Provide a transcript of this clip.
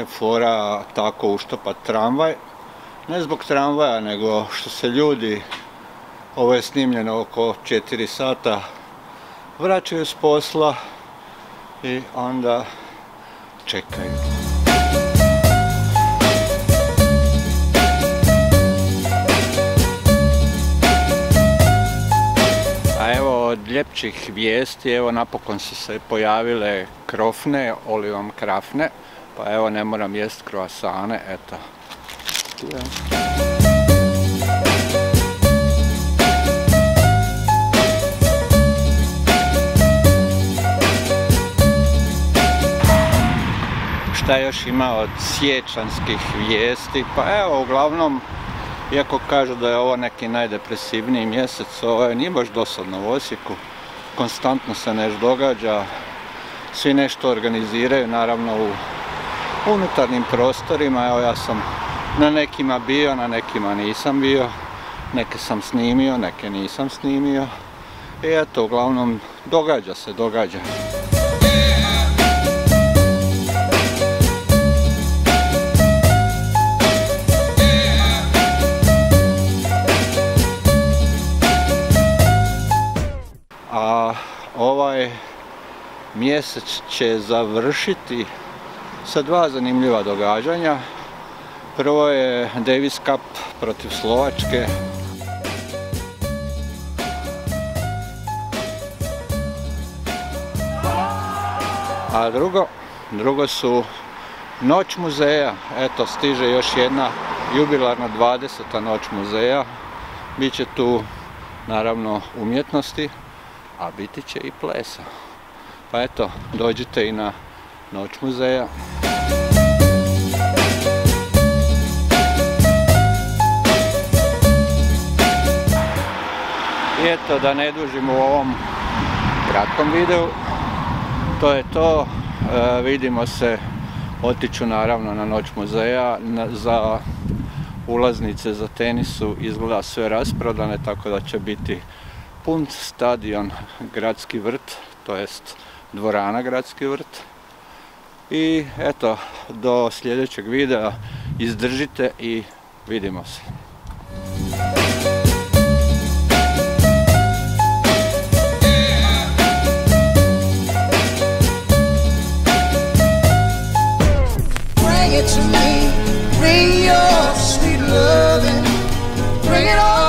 nije fora tako uštopat tramvaj. Ne zbog tramvaja, nego što se ljudi, ovo je snimljeno oko 4 sata, vraćaju s posla i onda čekaju. A evo od ljepših vijesti, evo napokon su se pojavile krofne, olivom krafne, pa evo ne moram jest kroasane, eto. Šta još ima od siječanskih vijesti? Pa evo, uglavnom, iako kažu da je ovo neki najdepresivniji mjesec, ovo nije baš dosadno u Osijeku. Konstantno se nešto događa, svi nešto organiziraju, naravno u unutarnjim prostorima. Evo, ja sam na nekima bio, na nekima nisam bio, neke sam snimio, neke nisam snimio. I eto, uglavnom, događa se. A ovaj mjesec će završiti sa dva zanimljiva događanja. Prvo je Davis Cup protiv Slovačke. A drugo su Noć muzeja. Eto, stiže još jedna jubilarna 20. Noć muzeja. Biće tu naravno umjetnosti, a biti će i plesa. Pa eto, dođite i na Noć muzeja. I eto, da ne dužim u ovom kratkom videu, to je to. Vidimo se, otiću naravno na Noć muzeja. Za ulaznice za tenisu izgleda sve rasprodane, tako da će biti pun stadion Gradski vrt, to jest dvorana Gradski vrt. I eto, do sljedećeg videa izdržite i vidimo se. Bring it to me, bring your sweet loving, bring it all.